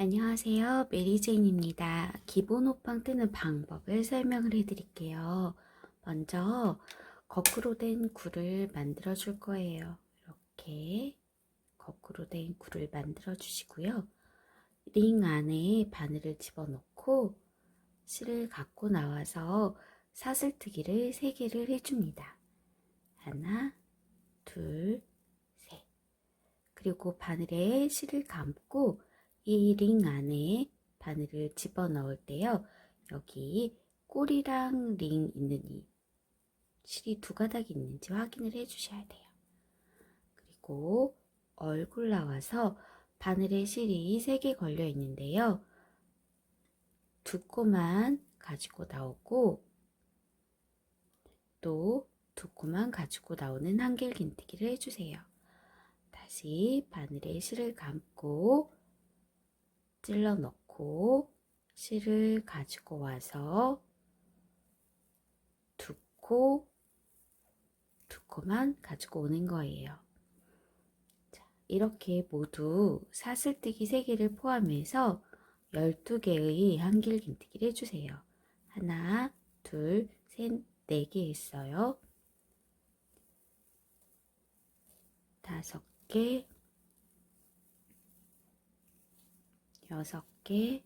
안녕하세요. 메리제인입니다. 기본 호빵 뜨는 방법을 설명을 해드릴게요. 먼저 거꾸로 된 굴을 만들어 줄 거예요. 이렇게 거꾸로 된 굴을 만들어 주시고요. 링 안에 바늘을 집어넣고 실을 갖고 나와서 사슬뜨기를 3개를 해줍니다. 하나, 둘, 셋. 그리고 바늘에 실을 감고 이 링 안에 바늘을 집어넣을 때요. 여기 꼬리랑 링 있는 이 실이 2가닥이 있는지 확인을 해주셔야 돼요. 그리고 얼굴 나와서 바늘에 실이 3개 걸려 있는데요. 2코만 가지고 나오고 또 2코만 가지고 나오는 한길긴뜨기를 해주세요. 다시 바늘에 실을 감고 찔러 넣고 실을 가지고 와서 2코만 가지고 오는 거예요. 자, 이렇게 모두 사슬뜨기 3개를 포함해서 12개의 한길긴뜨기를 해주세요. 하나, 둘, 셋, 4개 했어요. 5개, 6개,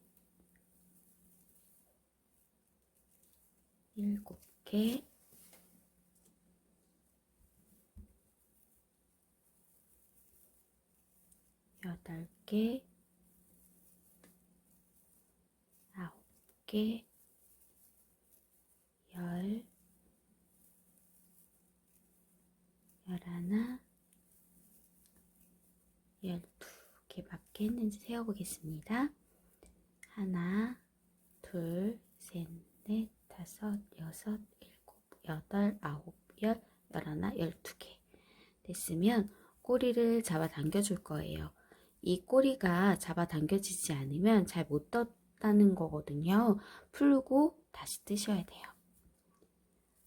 7개, 8개, 9개, 10, 11, 12개밖에 했는지 세어보겠습니다. 하나, 둘, 셋, 넷, 다섯, 여섯, 일곱, 여덟, 아홉, 열, 열하나, 12개 됐으면 꼬리를 잡아 당겨 줄 거예요. 이 꼬리가 잡아 당겨지지 않으면 잘 못 떴다는 거거든요. 풀고 다시 뜨셔야 돼요.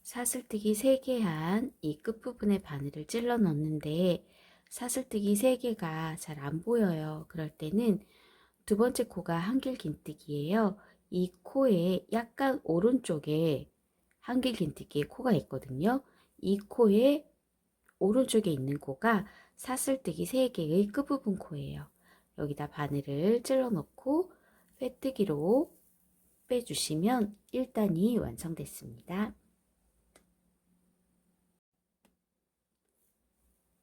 사슬뜨기 3개 한 이 끝부분에 바늘을 찔러 넣는데 사슬뜨기 3개가 잘 안 보여요. 그럴 때는 2번째 코가 한길긴뜨기예요. 이 코에 약간 오른쪽에 한길긴뜨기의 코가 있거든요. 이 코에 오른쪽에 있는 코가 사슬뜨기 3개의 끝부분 코예요. 여기다 바늘을 찔러 넣고 빼뜨기로 빼주시면 1단이 완성됐습니다.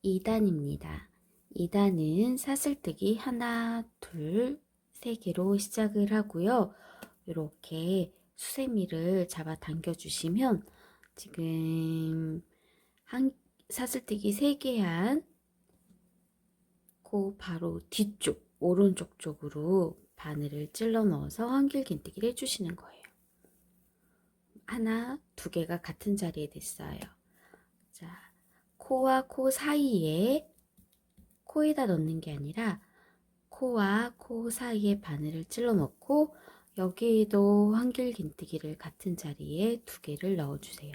2단입니다. 2단은 사슬뜨기 하나, 둘, 3개로 시작을 하고요. 이렇게 수세미를 잡아 당겨 주시면 지금 사슬뜨기 3개 한 코 바로 뒤쪽 오른쪽 쪽으로 바늘을 찔러 넣어서 한길긴뜨기를 해주시는 거예요. 하나, 2개가 같은 자리에 됐어요. 자, 코와 코 사이에 코에다 넣는 게 아니라 코와 코 사이에 바늘을 찔러 넣고 여기에도 한길긴뜨기를 같은 자리에 2개를 넣어주세요.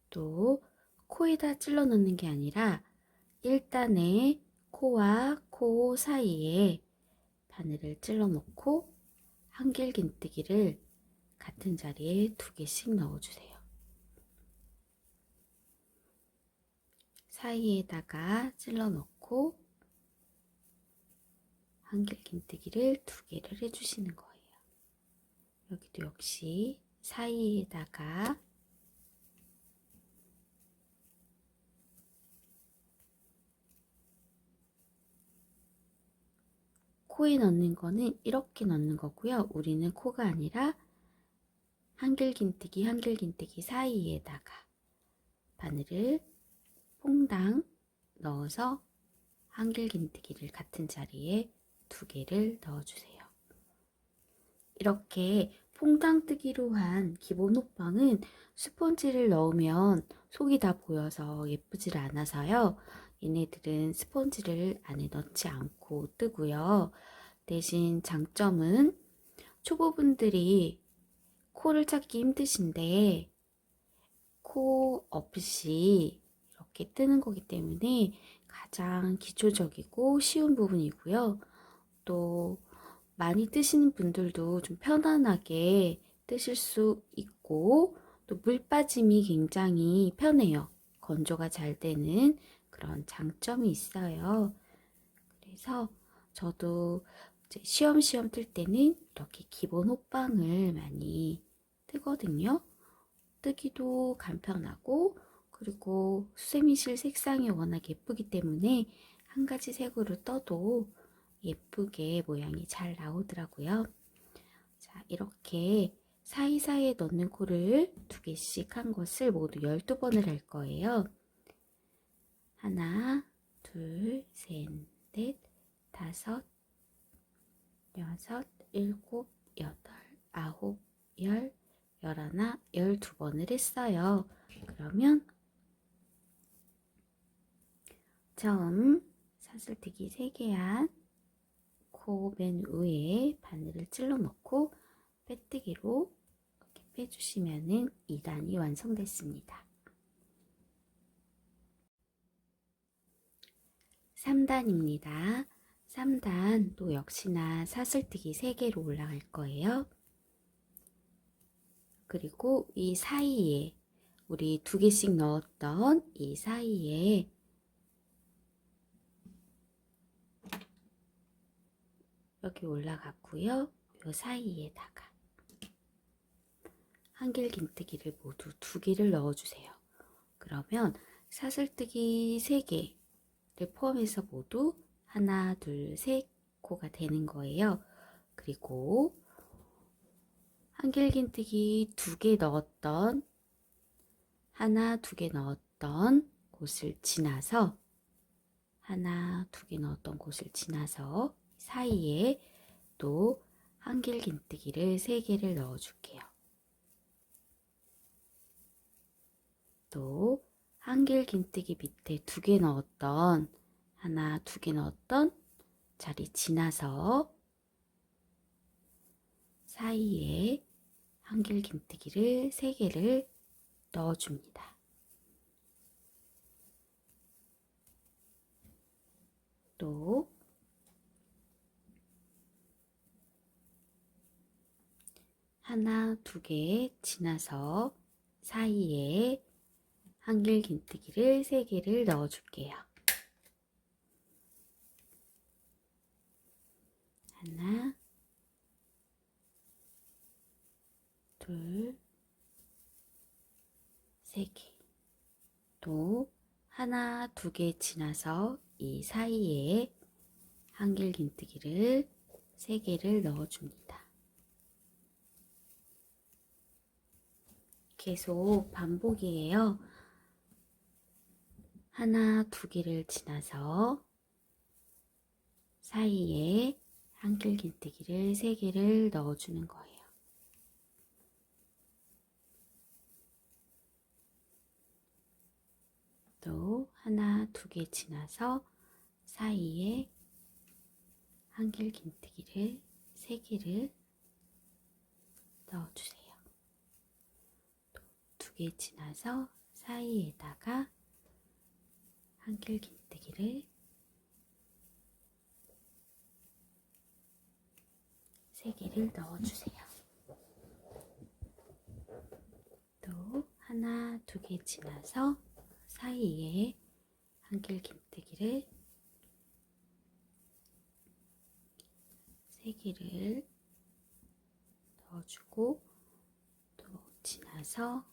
또 코에다 찔러 넣는 게 아니라 1단에 코와 코 사이에 바늘을 찔러 넣고 한길긴뜨기를 같은 자리에 2개씩 넣어주세요. 사이에다가 찔러 넣고 한길긴뜨기를 2개를 해주시는 거예요. 여기도 역시 사이에다가 코에 넣는 거는 이렇게 넣는 거고요. 우리는 코가 아니라 한길긴뜨기 사이에다가 바늘을 퐁당 넣어서 한길긴뜨기를 같은 자리에 2개를 넣어주세요. 이렇게 퐁당 뜨기로 한 기본 호빵은 스펀지를 넣으면 속이 다 보여서 예쁘질 않아서요. 얘네들은 스펀지를 안에 넣지 않고 뜨고요. 대신 장점은 초보분들이 코를 찾기 힘드신데 코 없이 이렇게 뜨는 거기 때문에 가장 기초적이고 쉬운 부분이고요. 또 많이 뜨시는 분들도 좀 편안하게 뜨실 수 있고 또 물 빠짐이 굉장히 편해요. 건조가 잘 되는 그런 장점이 있어요. 그래서 저도 이제 쉬엄쉬엄 뜰 때는 이렇게 기본 호빵을 많이 뜨거든요. 뜨기도 간편하고 그리고 수세미실 색상이 워낙 예쁘기 때문에 한 가지 색으로 떠도 예쁘게 모양이 잘 나오더라고요. 자, 이렇게 사이사이에 넣는 코를 2개씩 한 것을 모두 12번을 할 거예요. 하나, 둘, 셋, 넷, 다섯, 여섯, 일곱, 여덟, 아홉, 열, 열하나, 12번을 했어요. 그러면 처음 사슬뜨기 3개 한 코 맨 위에 바늘을 찔러 넣고 빼뜨기로 이렇게 빼주시면은 2단이 완성됐습니다. 3단입니다. 3단 또 역시나 사슬뜨기 3개로 올라갈 거예요. 그리고 이 사이에 우리 2개씩 넣었던 이 사이에 여기 올라갔고요. 이 사이에다가 한길긴뜨기를 모두 2개를 넣어주세요. 그러면 사슬뜨기 3개를 포함해서 모두 하나, 둘, 셋 코가 되는 거예요. 그리고 한길긴뜨기 2개 넣었던 하나, 2개 넣었던 곳을 지나서 하나, 2개 넣었던 곳을 지나서 사이에 또 한길긴뜨기를 3개를 넣어줄게요. 또 한길긴뜨기 밑에 2개 넣었던 하나, 2개 넣었던 자리 지나서 사이에 한길긴뜨기를 3개를 넣어줍니다. 또 하나, 2개 지나서 사이에 한길긴뜨기를 3개를 넣어줄게요. 하나, 둘, 3개. 또 하나, 2개 지나서 이 사이에 한길긴뜨기를 3개를 넣어줍니다. 계속 반복이에요. 하나, 2개를 지나서 사이에 한길긴뜨기를 3개를 넣어주는 거예요. 또 하나, 2개 지나서 사이에 한길긴뜨기를 3개를 넣어주세요. 또 2개 지나서 사이에다가 한길긴뜨기를 3개를 넣어주세요. 또 하나, 2개 지나서 사이에 한길긴뜨기를 3개를 넣어주고 또 지나서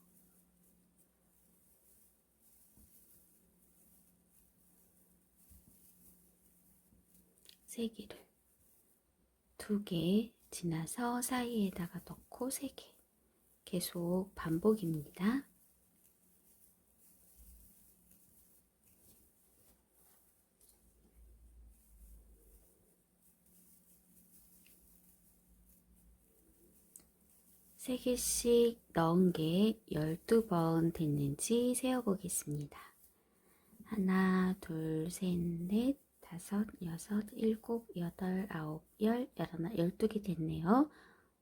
세 개를 2개 지나서 사이에다가 넣고 3개 계속 반복입니다. 세 개씩 넣은 게 12번 됐는지 세어보겠습니다. 하나, 둘, 셋, 넷, 다섯, 여섯, 일곱, 여덟, 아홉, 열, 열하나, 12개 됐네요.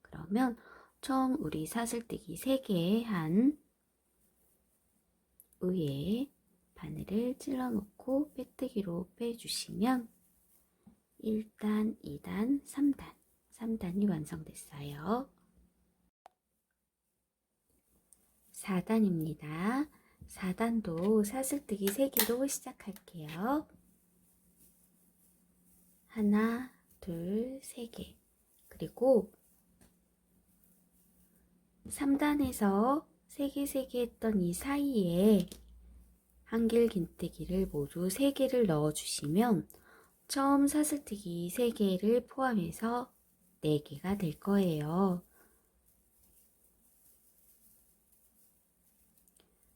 그러면 총 우리 사슬뜨기 3개 한 위에 바늘을 찔러 놓고 빼뜨기로 빼주시면 1단, 2단, 3단, 3단이 완성됐어요. 4단입니다. 4단도 사슬뜨기 3개로 시작할게요. 하나, 둘, 3개. 그리고 3단에서 3개, 3개 했던 이 사이에 한길긴뜨기를 모두 3개를 넣어주시면 처음 사슬뜨기 3개를 포함해서 4개가 될 거예요.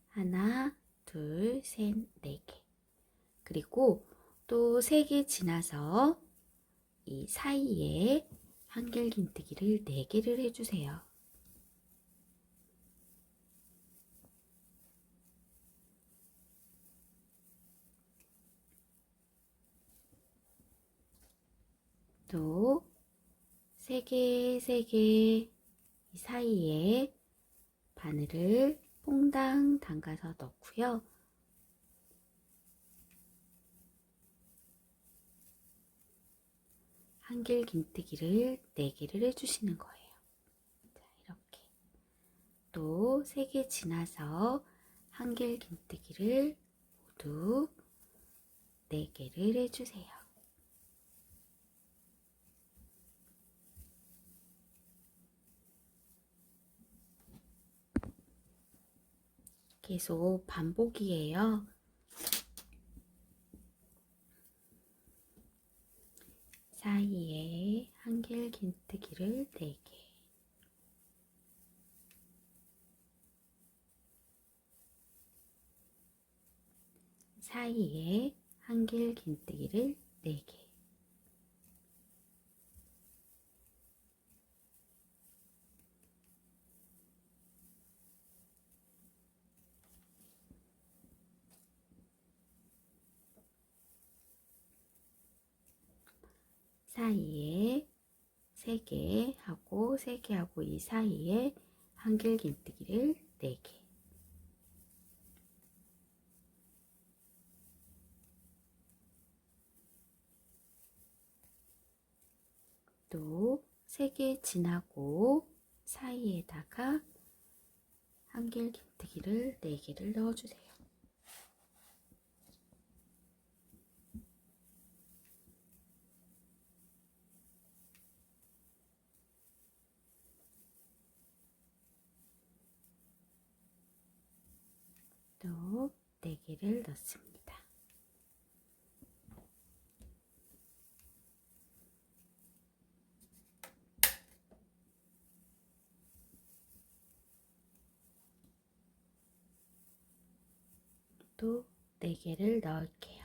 하나, 둘, 셋, 4개. 그리고 또 3개 지나서 이 사이에 한길긴뜨기를 4개를 해주세요. 또 3개, 3개 이 사이에 바늘을 퐁당 담가서 넣고요. 한길긴뜨기를 4개를 해주시는 거예요. 자, 이렇게 또 3개 지나서 한길긴뜨기를 모두 4개를 해주세요. 계속 반복이에요. 사이에 한길긴뜨기를 4개. 사이에 한길긴뜨기를 4개. 사이에 3개 하고 3개 하고 이 사이에 한길긴뜨기를 4개. 또 3개 지나고 사이에다가 한길긴뜨기를 4개를 넣어주세요. 또 4개를 넣습니다. 또 4개를 넣을게요.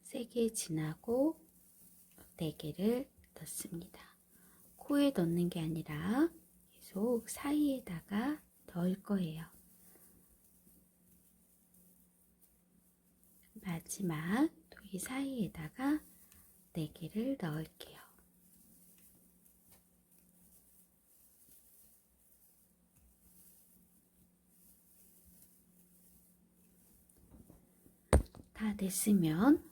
세 개 지나고 4개를 넣습니다. 코에 넣는 게 아니라 계속 사이에다가 넣을 거예요. 마지막 이 사이에다가 4개를 넣을게요. 다 됐으면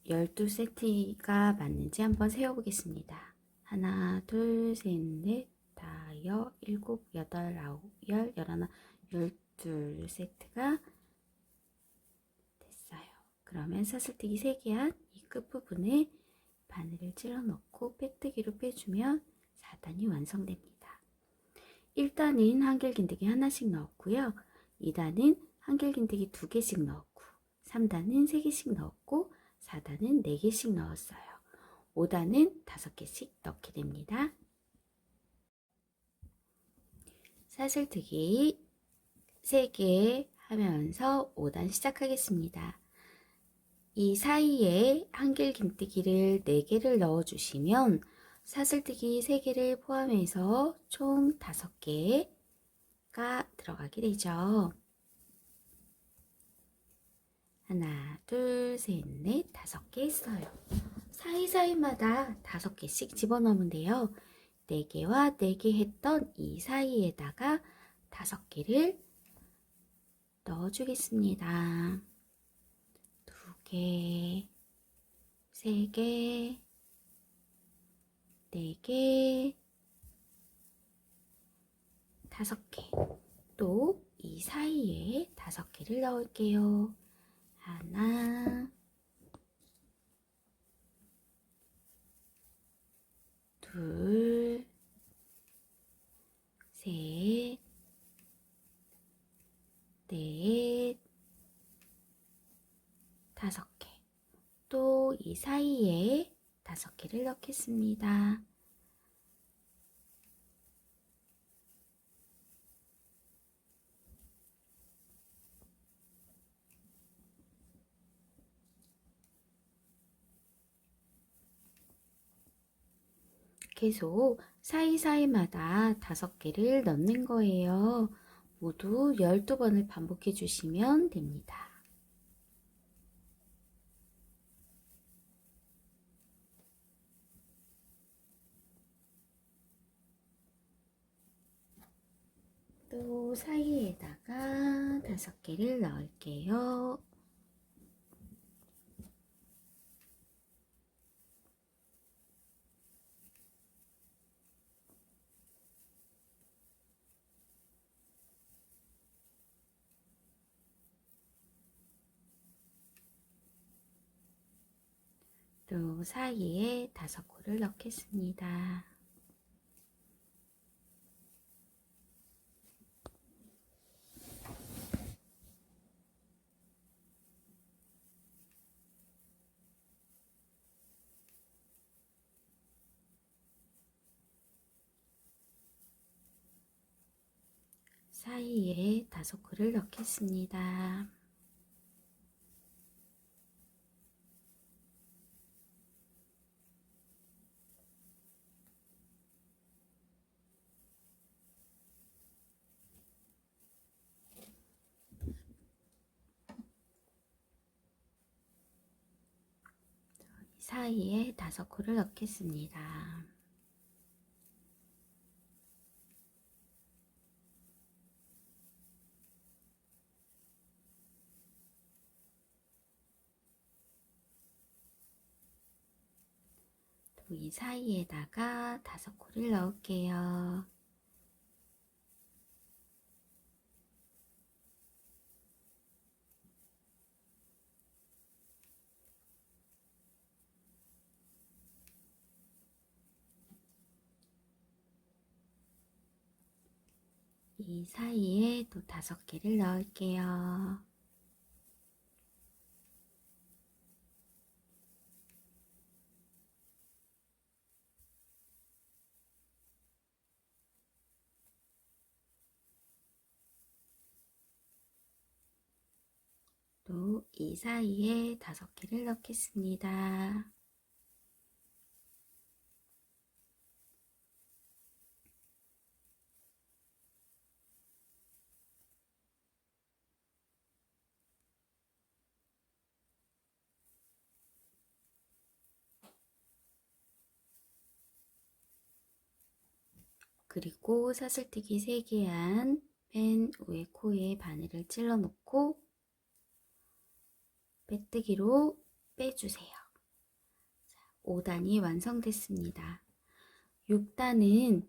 12세트가 맞는지 한번 세어보겠습니다. 하나, 둘, 셋, 넷, 다섯, 일곱, 여덟, 아홉, 열, 열하나, 12세트가 됐어요. 그러면 사슬뜨기 3개 한 이 끝부분에 바늘을 찔러 넣고 빼뜨기로 빼주면 4단이 완성됩니다. 1단은 한길긴뜨기 하나씩 넣었고요. 2단은 한길긴뜨기 2개씩 넣었고 3단은 3개씩 넣었고 4단은 4개씩 넣었어요. 5단은 5개씩 넣게 됩니다. 사슬뜨기 3개 하면서 5단 시작하겠습니다. 이 사이에 한길긴뜨기를 4개를 넣어주시면 사슬뜨기 3개를 포함해서 총 5개가 들어가게 되죠. 하나, 둘, 셋, 넷, 5개 했어요. 사이사이마다 5개씩 집어넣으면 돼요. 4개와 4개 했던 이 사이에다가 5개를 넣어주겠습니다. 2개, 3개, 4개, 5개. 또 이 사이에 5개를 넣을게요. 하나, 둘, 셋, 넷, 5개. 또 이 사이에 5개를 넣겠습니다. 계속 사이사이마다 5개를 넣는 거예요. 모두 12번을 반복해 주시면 됩니다. 또 사이에다가 5개를 넣을게요. 또 사이에 5코를 넣겠습니다. 사이에 5코를 넣겠습니다. 사이에 5코를 넣겠습니다. 또 이 사이에다가 5코를 넣을게요. 이 사이에 또 5개를 넣을게요. 또 이 사이에 5개를 넣겠습니다. 그리고 사슬뜨기 3개 한 맨 위에 코에 바늘을 찔러 놓고 빼뜨기로 빼주세요. 5단이 완성됐습니다. 6단은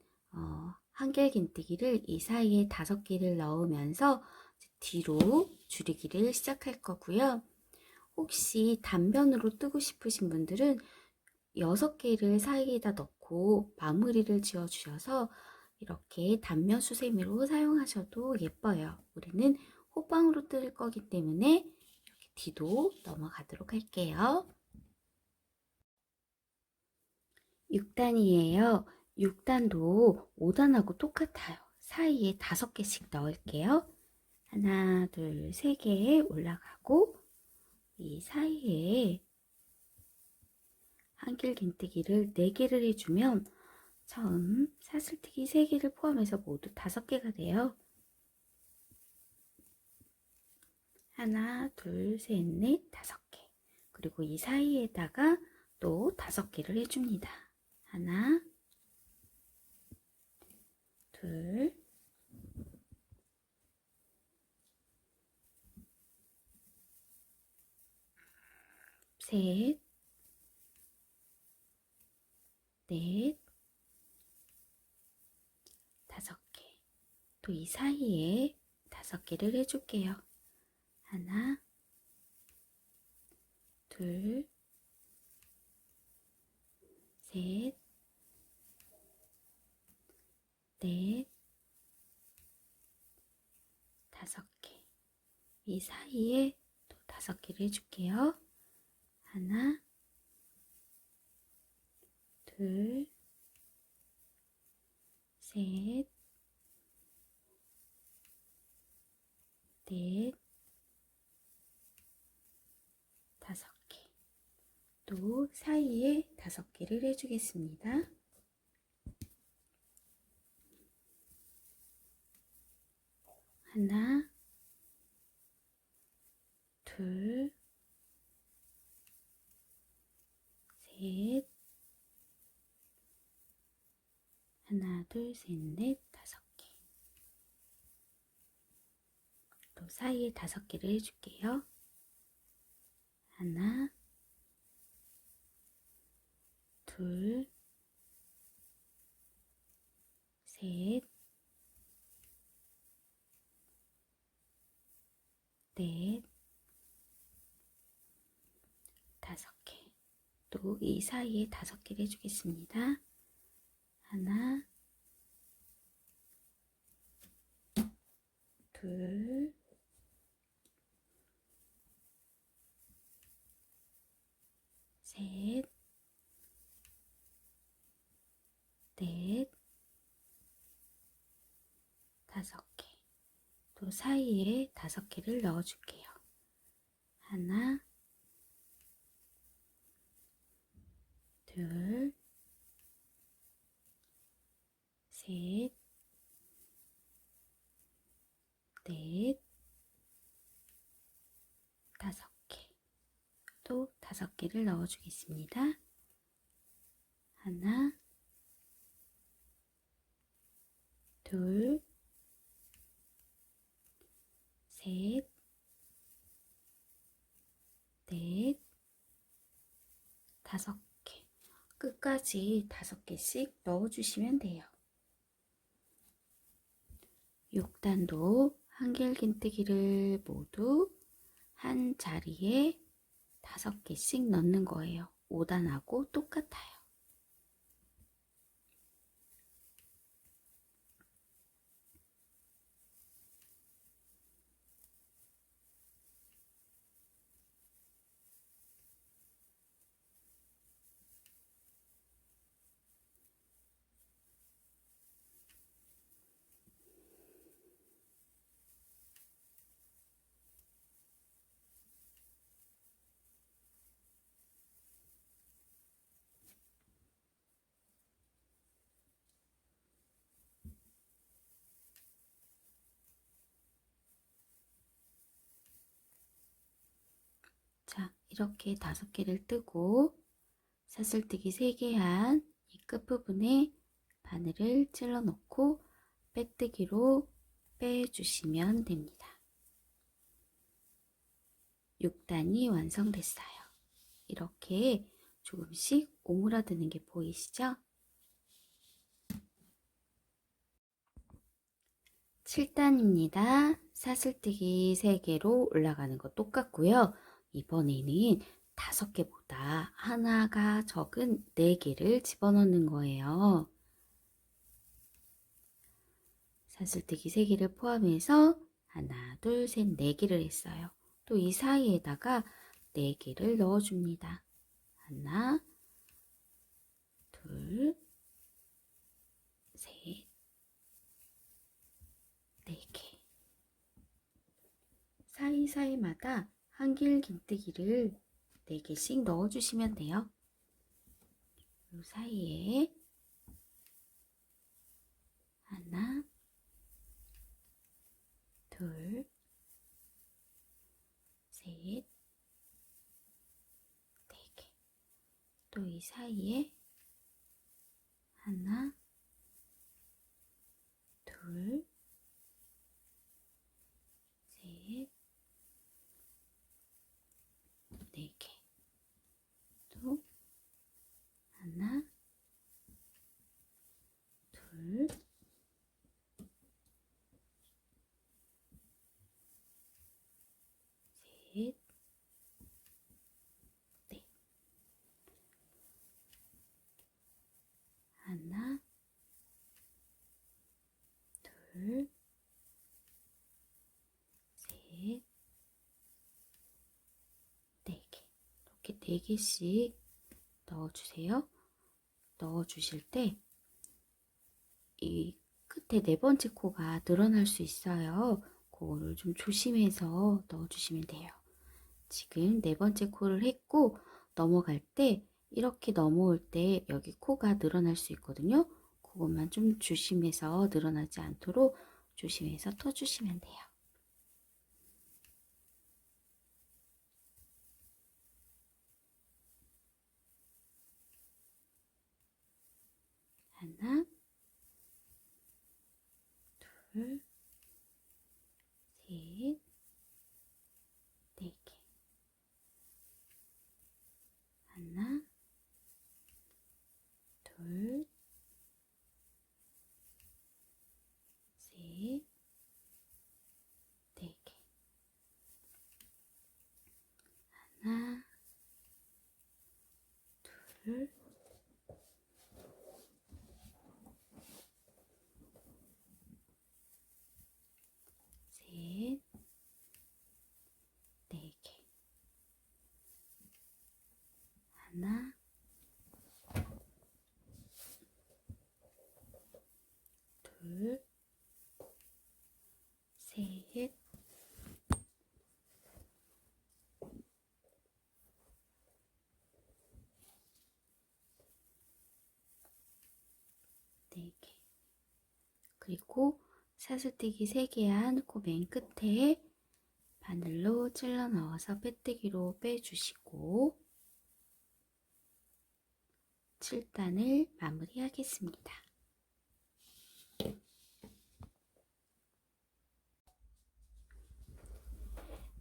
한결긴뜨기를 이 사이에 5개를 넣으면서 뒤로 줄이기를 시작할 거고요. 혹시 단변으로 뜨고 싶으신 분들은 6개를 사이에다 넣고 마무리를 지어 주셔서 이렇게 단면 수세미로 사용하셔도 예뻐요. 우리는 호빵으로 뜰 거기 때문에 이렇게 뒤도 넘어가도록 할게요. 6단이에요. 6단도 5단하고 똑같아요. 사이에 5개씩 넣을게요. 하나, 둘, 3개 올라가고 이 사이에 한길긴뜨기를 4개를 해주면 처음 사슬뜨기 3개를 포함해서 모두 5개가 돼요. 하나, 둘, 셋, 넷, 5개. 그리고 이 사이에다가 또 5개를 해줍니다. 하나, 둘, 셋, 넷, 5개. 또 이 사이에 5개를 해줄게요. 하나, 둘, 셋, 넷, 5개. 이 사이에 또 5개를 해줄게요. 하나, 둘, 셋, 넷, 5개. 또 사이에 5개를 해주겠습니다. 하나, 둘, 셋, 하나, 둘, 셋, 넷, 5개. 또 사이에 5개를 해줄게요. 하나, 둘, 셋, 넷, 5개. 또 이 사이에 5개를 해주겠습니다. 하나, 둘, 셋, 넷, 5개. 또 사이에 5개를 넣어줄게요. 하나, 둘, 셋, 넷, 5개. 또 5개를 넣어주겠습니다. 하나, 둘, 셋, 넷, 5개. 끝까지 5개씩 넣어주시면 돼요. 6단도 한길긴뜨기를 모두 한 자리에 5개씩 넣는 거예요. 5단하고 똑같아요. 자, 이렇게 5개를 뜨고 사슬뜨기 3개 한 이 끝부분에 바늘을 찔러 놓고 빼뜨기로 빼주시면 됩니다. 6단이 완성됐어요. 이렇게 조금씩 오므라드는 게 보이시죠? 7단입니다. 사슬뜨기 3개로 올라가는 거 똑같고요. 이번에는 5개보다 하나가 적은 4개를 집어넣는 거예요. 사슬뜨기 3개를 포함해서 하나, 둘, 셋, 4개를 했어요. 또 이 사이에다가 4개를 넣어줍니다. 하나, 둘, 셋, 4개. 사이사이마다 한길긴뜨기를 4개씩 넣어주시면 돼요. 요 사이에 하나, 둘, 셋, 네 개. 또 이 사이에 하나, 둘, 셋, 네 개. 또 하나, 둘, 셋, 넷. 하나, 둘, 셋, 네 개. 이렇게 네 개씩 넣어주세요. 넣어주실 때 이 끝에 네 번째 코가 늘어날 수 있어요. 그거를 좀 조심해서 넣어주시면 돼요. 지금 네 번째 코를 했고 넘어갈 때 이렇게 넘어올 때 여기 코가 늘어날 수 있거든요. 그것만 좀 조심해서 늘어나지 않도록 조심해서 터주시면 돼요. 하나, 둘, 셋, 네 개. 하나, 둘, 셋, 네 개. 하나, 둘, 셋, 네 개. 하나, 둘, 셋, 네 개. 그리고 사슬뜨기 3개 한 그 맨 끝에 바늘로 찔러 넣어서 빼뜨기로 빼주시고 7단을 마무리하겠습니다.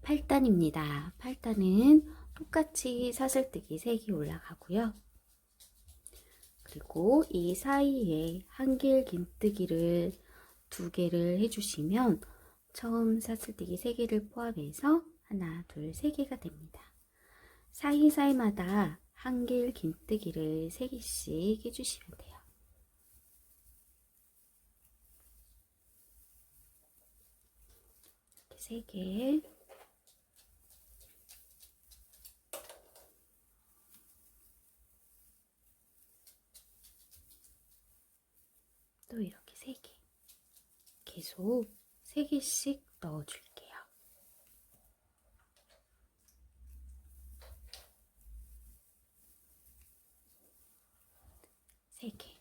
8단입니다. 8단은 똑같이 사슬뜨기 3개 올라가고요. 그리고 이 사이에 한길 긴뜨기를 2개를 해주시면 처음 사슬뜨기 3개를 포함해서 하나, 둘, 3개가 됩니다. 사이사이마다 한길 긴뜨기를 3개씩 해주시면 돼요. 이렇게 3개. 또 이렇게 3개. 계속 3개씩 넣어줄게요. 3개.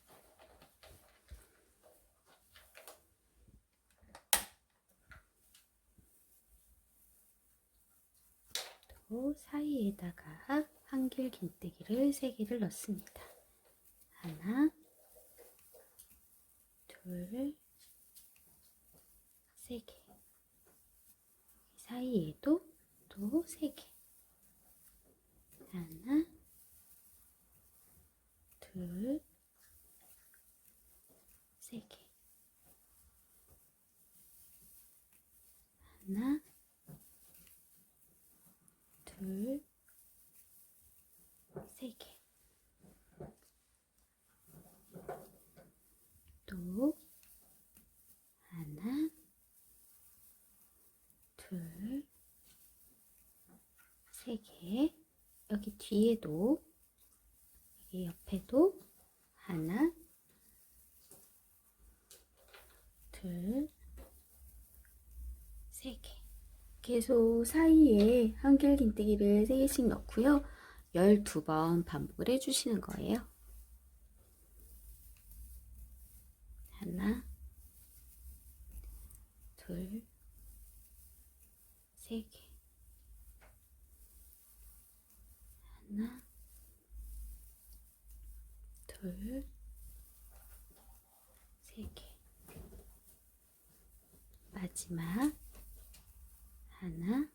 또 사이에다가 한길 긴뜨기를 3개를 넣습니다. 하나, 둘, 3개. 사이에도 또 3개. 하나, 둘, 3개. 하나, 둘, 3개. 또 하나, 둘, 3개. 여기 뒤에도 여기 옆에도 하나, 둘, 3개. 계속 사이에 한길긴뜨기를 3개씩 넣고요. 12번 반복을 해주시는 거예요. 둘, 세 개. 하나, 둘, 세 개. 마지막 하나,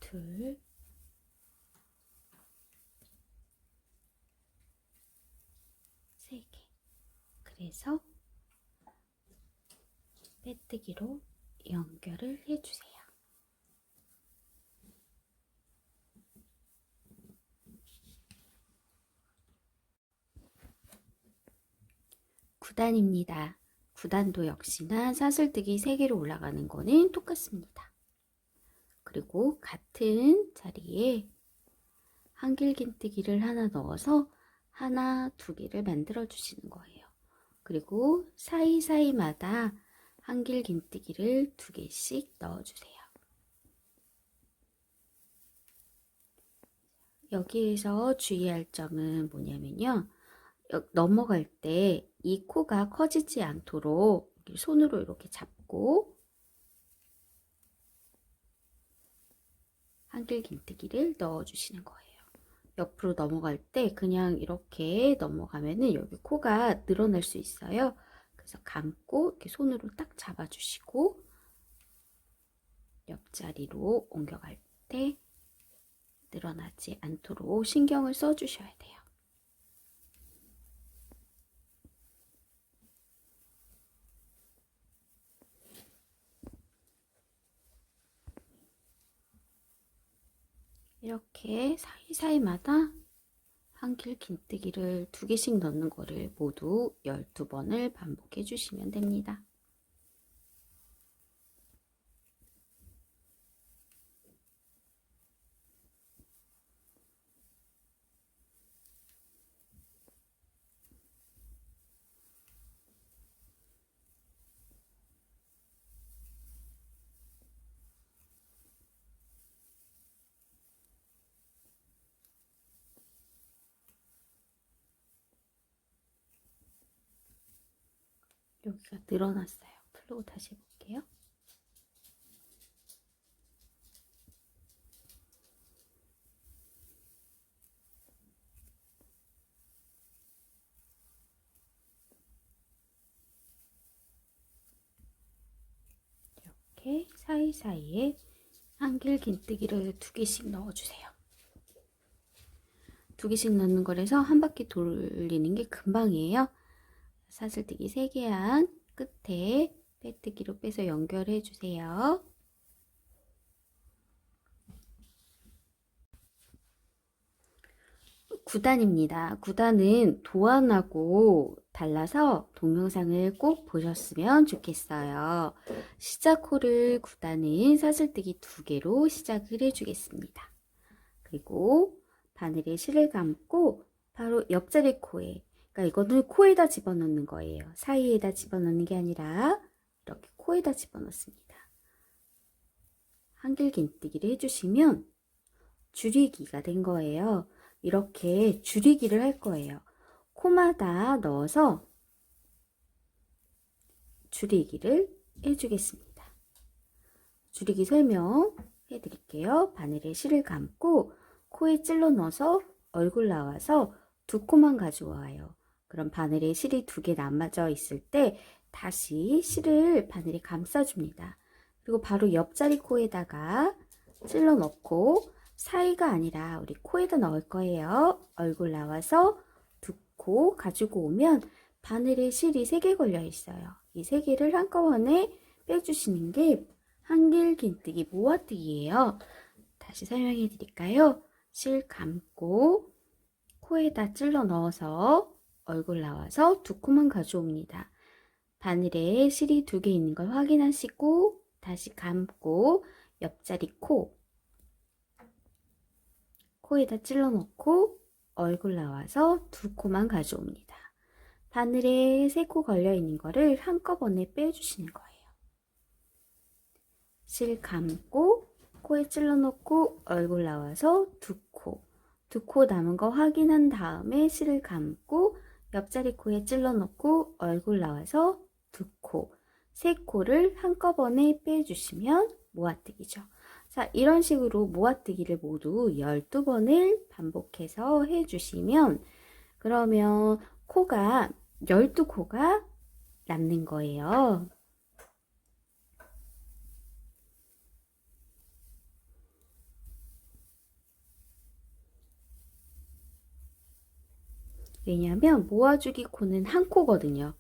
둘, 세 개. 그래서 빼뜨기로 연결을 해주세요. 구단입니다. 구단도 역시나 사슬뜨기 3개로 올라가는 거는 똑같습니다. 그리고 같은 자리에 한길긴뜨기를 하나 넣어서 하나, 2개를 만들어 주시는 거예요. 그리고 사이사이마다 한길긴뜨기를 2개씩 넣어주세요. 여기에서 주의할 점은 뭐냐면요. 넘어갈 때 이 코가 커지지 않도록 손으로 이렇게 잡고 한길긴뜨기를 넣어주시는 거예요. 옆으로 넘어갈 때 그냥 이렇게 넘어가면은 여기 코가 늘어날 수 있어요. 그래서 감고 이렇게 손으로 딱 잡아주시고 옆자리로 옮겨갈 때 늘어나지 않도록 신경을 써주셔야 돼요. 이렇게 사이사이마다 한길긴뜨기를 2개씩 넣는 거를 모두 12번을 반복해 주시면 됩니다. 여기가 늘어났어요. 풀고 다시 해볼게요. 이렇게 사이사이에 한길긴뜨기를 2개씩 넣어주세요. 2개씩 넣는 거라서 한 바퀴 돌리는 게 금방이에요. 사슬뜨기 3개 한 끝에 빼뜨기로 빼서 연결해 주세요. 구단입니다. 구단은 도안하고 달라서 동영상을 꼭 보셨으면 좋겠어요. 시작호를 구단은 사슬뜨기 2개로 시작을 해주겠습니다. 그리고 바늘에 실을 감고 바로 옆자리 코에, 그러니까 이거는 코에다 집어넣는 거예요. 사이에다 집어넣는 게 아니라 이렇게 코에다 집어넣습니다. 한길긴뜨기를 해주시면 줄이기가 된 거예요. 이렇게 줄이기를 할 거예요. 코마다 넣어서 줄이기를 해주겠습니다. 줄이기 설명해 드릴게요. 바늘에 실을 감고 코에 찔러 넣어서 얼굴 나와서 2코만 가져와요. 그럼 바늘에 실이 2개 남아져 있을 때 다시 실을 바늘에 감싸줍니다. 그리고 바로 옆자리 코에다가 찔러 넣고 사이가 아니라 우리 코에다 넣을 거예요. 얼굴 나와서 2코 가지고 오면 바늘에 실이 3개 걸려 있어요. 이 3개를 한꺼번에 빼주시는 게 한길긴뜨기 모아뜨기예요. 다시 설명해 드릴까요? 실 감고 코에다 찔러 넣어서 얼굴 나와서 2코만 가져옵니다. 바늘에 실이 2개 있는 걸 확인하시고 다시 감고 옆자리 코에다 찔러 넣고 얼굴 나와서 2코만 가져옵니다. 바늘에 3코 걸려 있는 거를 한꺼번에 빼주시는 거예요. 실 감고 코에 찔러 넣고 얼굴 나와서 2코 남은 거 확인한 다음에 실을 감고 옆자리 코에 찔러 넣고 얼굴 나와서 2코, 3코를 한꺼번에 빼주시면 모아뜨기죠. 자, 이런 식으로 모아뜨기를 모두 12번을 반복해서 해주시면 그러면 코가 12코가 남는 거예요. 왜냐하면 모아주기 코는 한 코거든요.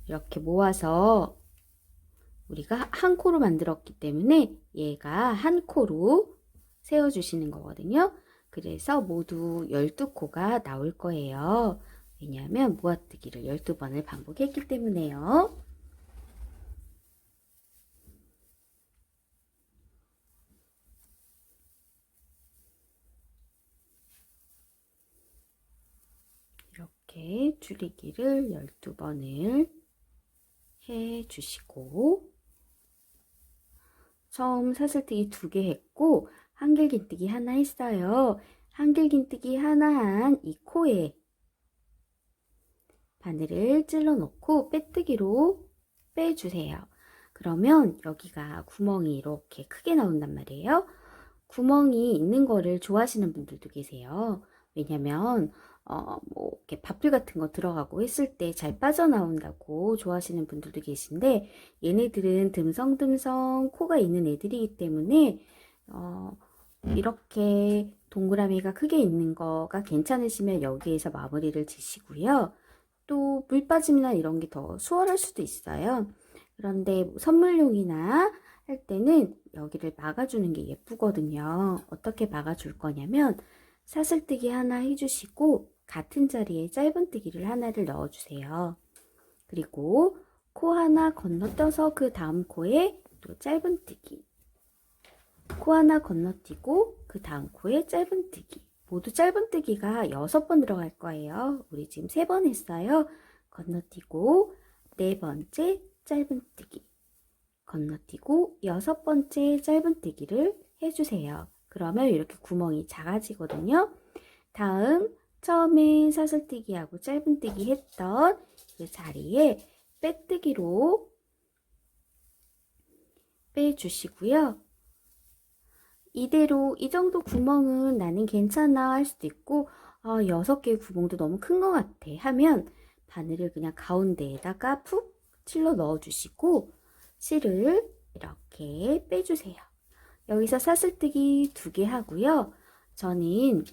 이렇게 모아서 우리가 한 코로 만들었기 때문에 얘가 한 코로 세워주시는 거거든요. 그래서 모두 12코가 나올 거예요. 왜냐하면 모아뜨기를 12번을 반복했기 때문에요. 이렇게 줄이기를 12번을 해주시고 처음 사슬뜨기 2개 했고 한길긴뜨기 하나 했어요. 한길긴뜨기 하나 한 이 코에 바늘을 찔러 놓고 빼뜨기로 빼주세요. 그러면 여기가 구멍이 이렇게 크게 나온단 말이에요. 구멍이 있는 거를 좋아하시는 분들도 계세요. 왜냐면 뭐 이렇게 밥풀 같은 거 들어가고 했을 때 잘 빠져나온다고 좋아하시는 분들도 계신데 얘네들은 듬성듬성 코가 있는 애들이기 때문에 이렇게 동그라미가 크게 있는 거가 괜찮으시면 여기에서 마무리를 지시고요. 또 물 빠짐이나 이런 게 더 수월할 수도 있어요. 그런데 선물용이나 할 때는 여기를 막아주는 게 예쁘거든요. 어떻게 막아줄 거냐면 사슬뜨기 하나 해주시고 같은 자리에 짧은뜨기를 하나를 넣어주세요. 그리고 코 하나 건너뛰어서 그 다음 코에 또 짧은뜨기, 코 하나 건너뛰고 그 다음 코에 짧은뜨기, 모두 짧은뜨기가 6번 들어갈 거예요. 우리 지금 3번 했어요. 건너뛰고 4번째 짧은뜨기, 건너뛰고 6번째 짧은뜨기를 해주세요. 그러면 이렇게 구멍이 작아지거든요. 다음 처음에 사슬뜨기하고 짧은뜨기 했던 그 자리에 빼뜨기로 빼주시고요. 이대로 이 정도 구멍은 나는 괜찮아 할 수도 있고 6개의 구멍도 너무 큰 것 같아 하면 바늘을 그냥 가운데에다가 푹 찔러 넣어주시고 실을 이렇게 빼주세요. 여기서 사슬뜨기 2개 하고요. 저는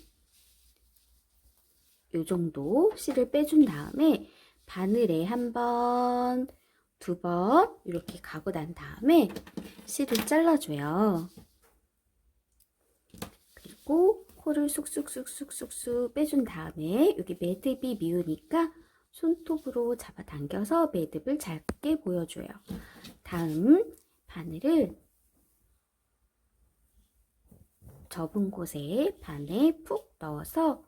이 정도 실을 빼준 다음에 바늘에 1번, 2번 이렇게 가고 난 다음에 실을 잘라줘요. 그리고 코를 쑥쑥쑥쑥쑥쑥 빼준 다음에 여기 매듭이 미우니까 손톱으로 잡아당겨서 매듭을 작게 보여줘요. 다음 바늘을 접은 곳에 반에 푹 넣어서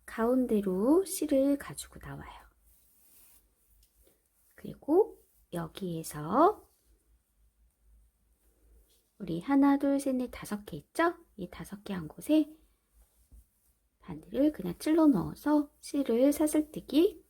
가운데로 실을 가지고 나와요. 그리고 여기에서 우리 하나, 둘, 셋, 넷, 5개 있죠? 이 5개 한 곳에 바늘을 그냥 찔러 넣어서 실을 사슬뜨기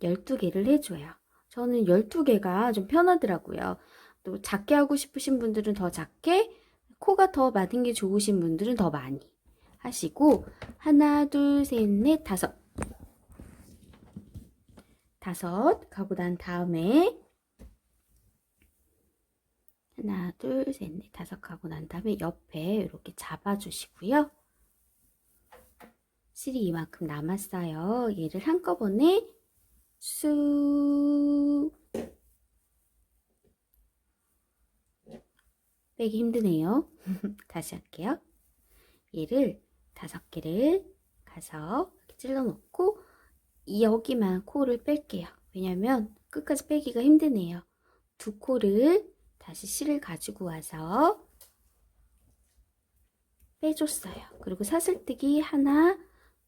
12개를 해줘요. 저는 12개가 좀 편하더라고요. 또 작게 하고 싶으신 분들은 더 작게, 코가 더 많은 게 좋으신 분들은 더 많이 하시고 하나, 둘, 셋, 넷, 5 가고 난 다음에 하나, 둘, 셋, 넷, 5 가고 난 다음에 옆에 이렇게 잡아주시고요. 실이 이만큼 남았어요. 얘를 한꺼번에 쑥 빼기 힘드네요. 다시 할게요. 얘를 5개를 가서 이렇게 찔러 놓고 여기만 코를 뺄게요. 왜냐면 끝까지 빼기가 힘드네요. 2코를 다시 실을 가지고 와서 빼줬어요. 그리고 사슬뜨기 하나,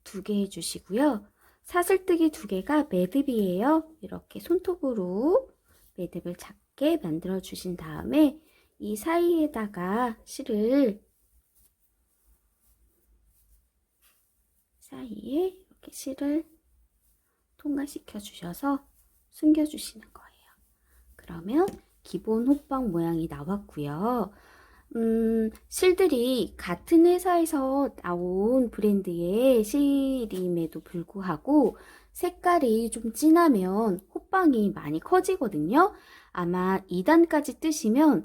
2개 해주시고요. 사슬뜨기 2개가 매듭이에요. 이렇게 손톱으로 매듭을 작게 만들어 주신 다음에 이 사이에다가 실을 사이에 이렇게 실을 통과시켜 주셔서 숨겨 주시는 거예요. 그러면 기본 호빵 모양이 나왔고요. 실들이 같은 회사에서 나온 브랜드의 실임에도 불구하고 색깔이 좀 진하면 호빵이 많이 커지거든요. 아마 2단까지 뜨시면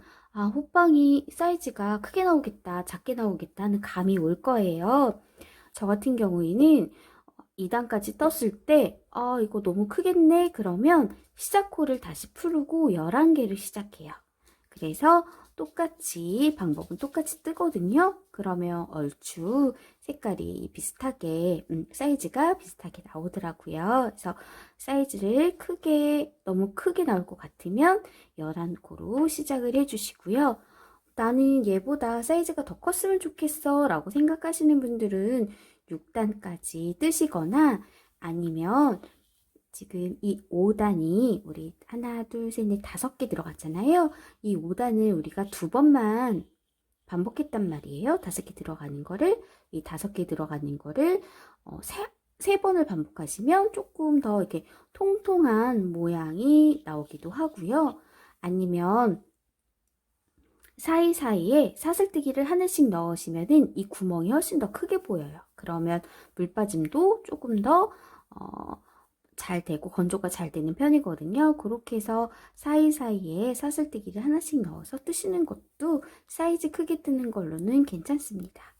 호빵이 사이즈가 크게 나오겠다, 작게 나오겠다 하는 감이 올 거예요. 저 같은 경우에는 2단까지 떴을 때 이거 너무 크겠네 그러면 시작호를 다시 풀고 11개를 시작해요. 그래서 똑같이 방법은 똑같이 뜨거든요. 그러면 얼추 색깔이 비슷하게 사이즈가 비슷하게 나오더라고요. 그래서 사이즈를 너무 크게 나올 것 같으면 11코로 시작을 해주시고요. 나는 얘보다 사이즈가 더 컸으면 좋겠어 라고 생각하시는 분들은 6단까지 뜨시거나 아니면 지금 이 5단이 우리 하나, 둘, 셋, 넷, 5개 들어갔잖아요. 이 5단을 우리가 2번만 반복했단 말이에요. 5개 들어가는 거를, 이 5개 들어가는 거를 3번을 반복하시면 조금 더 이렇게 통통한 모양이 나오기도 하고요. 아니면 사이사이에 사슬뜨기를 하나씩 넣으시면은 이 구멍이 훨씬 더 크게 보여요. 그러면 물 빠짐도 조금 더 잘 되고 건조가 잘 되는 편이거든요. 그렇게 해서 사이사이에 사슬뜨기를 하나씩 넣어서 뜨시는 것도 사이즈 크게 뜨는 걸로는 괜찮습니다.